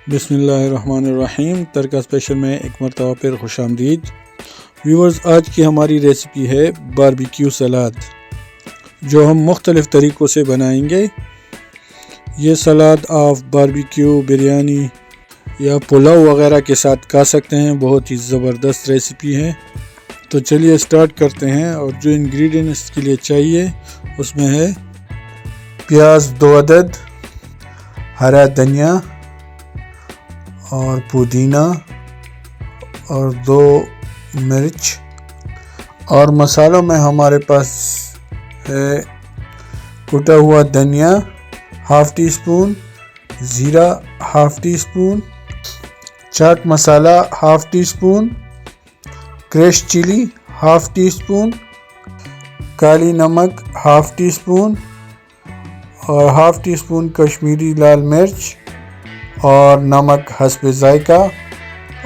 बिस्मिल्लाहिर्रहमानिर्रहीम। तड़का स्पेशल में एक मरतबा फिर खुशामदीद व्यूवर्स। आज की हमारी रेसिपी है बारबेक्यू सलाद, जो हम मुख्तलिफ़ तरीक़ों से बनाएंगे। ये सलाद आप बारबेक्यू, बिरयानी या पुलाव वगैरह के साथ खा सकते हैं। बहुत ही ज़बरदस्त रेसिपी है। तो चलिए स्टार्ट करते हैं। और जो इंग्रेडिएंट्स के लिए चाहिए उसमें है प्याज 2 अदद, हरा धनिया और पुदीना और 2 मिर्च। और मसालों में हमारे पास है कुटा हुआ धनिया ½ टी स्पून, ज़ीरा ½ टी स्पून, चाट मसाला ½ teaspoon, crush chilli ½ teaspoon, काली नमक ½ टी स्पून और ½ टी स्पून कश्मीरी लाल मिर्च और नमक हस्बे ज़ायका,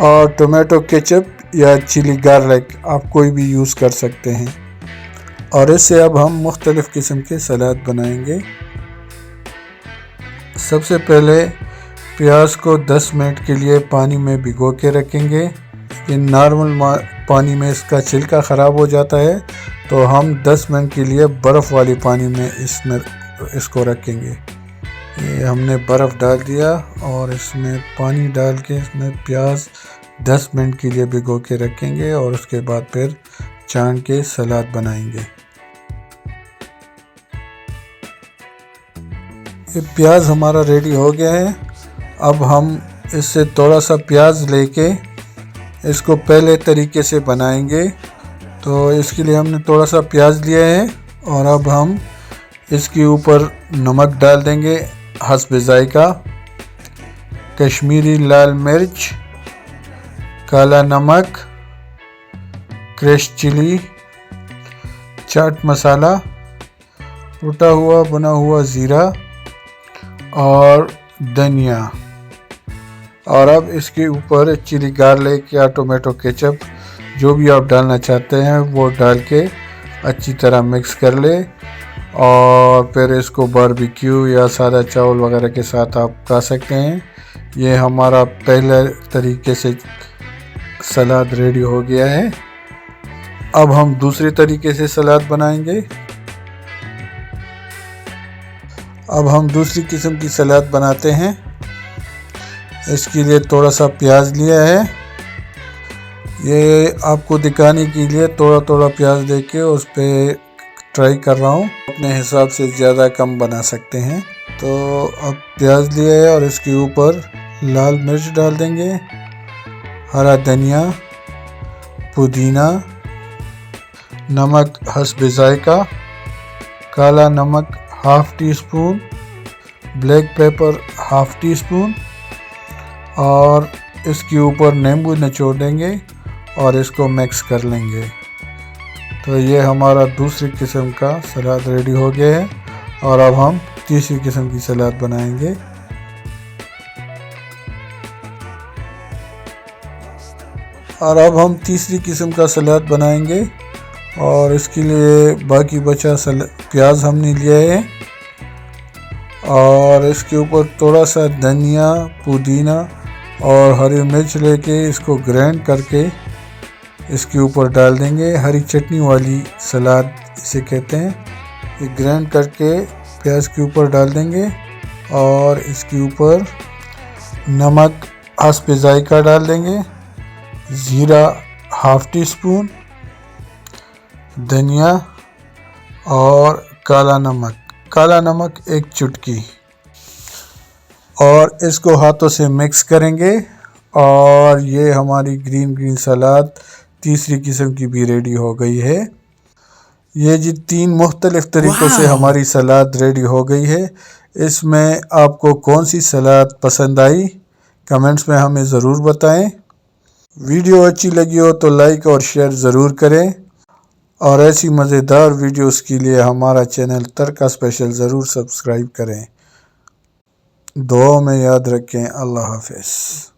और टोमेटो केचप या चिली गार्लिक आप कोई भी यूज़ कर सकते हैं। और इससे अब हम मुख्तलिफ़ किस्म के सलाद बनाएंगे। सबसे पहले प्याज को 10 मिनट के लिए पानी में भिगो के रखेंगे। ये नॉर्मल पानी में इसका छिलका ख़राब हो जाता है, तो हम 10 मिनट के लिए बर्फ़ वाले पानी में इसको रखेंगे। ये हमने बर्फ़ डाल दिया और इसमें पानी डाल के इसमें प्याज 10 मिनट के लिए भिगो के रखेंगे और उसके बाद फिर छान के सलाद बनाएंगे। ये प्याज हमारा रेडी हो गया है। अब हम इससे थोड़ा सा प्याज लेके इसको पहले तरीके से बनाएंगे। तो इसके लिए हमने थोड़ा सा प्याज लिया है और अब हम इसके ऊपर नमक डाल देंगे हस्बे ज़ायका, कश्मीरी लाल मिर्च, काला नमक, क्रश चिली, चाट मसाला, कुटा हुआ भुना हुआ ज़ीरा और धनिया। और अब इसके ऊपर चिली गार्लिक या टोमेटो केचप जो भी आप डालना चाहते हैं वो डाल के अच्छी तरह मिक्स कर ले। और फिर इसको बारबेक्यू या सादा चावल वगैरह के साथ आप खा सकते हैं। ये हमारा पहले तरीके से सलाद रेडी हो गया है। अब हम दूसरे तरीके से सलाद बनाएंगे। अब हम दूसरी किस्म की सलाद बनाते हैं। इसके लिए थोड़ा सा प्याज लिया है। ये आपको दिखाने के लिए थोड़ा थोड़ा प्याज देके उस पर ट्राई कर रहा हूँ। अपने हिसाब से ज़्यादा कम बना सकते हैं। तो अब प्याज लिया है और इसके ऊपर लाल मिर्च डाल देंगे, हरा धनिया, पुदीना, नमक हस्बे ज़ायका, काला नमक ½ tea spoon, black pepper ½ tea spoon और इसके ऊपर नींबू निचोड़ देंगे और इसको मिक्स कर लेंगे। तो ये हमारा दूसरी किस्म का सलाद रेडी हो गया है। और अब हम तीसरी किस्म की सलाद बनाएंगे। और अब हम तीसरी किस्म का सलाद बनाएंगे और इसके लिए बाकी बचा प्याज हमने लिया है और इसके ऊपर थोड़ा सा धनिया, पुदीना और हरी मिर्च लेके इसको ग्राइंड करके इसके ऊपर डाल देंगे। हरी चटनी वाली सलाद इसे कहते हैं। ये ग्राइंड करके प्याज के ऊपर डाल देंगे और इसके ऊपर नमक हस्बे ज़ायका डाल देंगे, ज़ीरा ½ टी स्पून, धनिया और काला नमक 1 चुटकी, और इसको हाथों से मिक्स करेंगे। और ये हमारी ग्रीन सलाद तीसरी किस्म की भी रेडी हो गई है। ये जी 3 मुख्तलिफ तरीक़ों से हमारी सलाद रेडी हो गई है। इसमें आपको कौन सी सलाद पसंद आई कमेंट्स में हमें ज़रूर बताएं। वीडियो अच्छी लगी हो तो लाइक और शेयर ज़रूर करें। और ऐसी मज़ेदार वीडियोस के लिए हमारा चैनल तड़का स्पेशल ज़रूर सब्सक्राइब करें। दुआ में याद रखें। अल्लाह हाफ़िज़।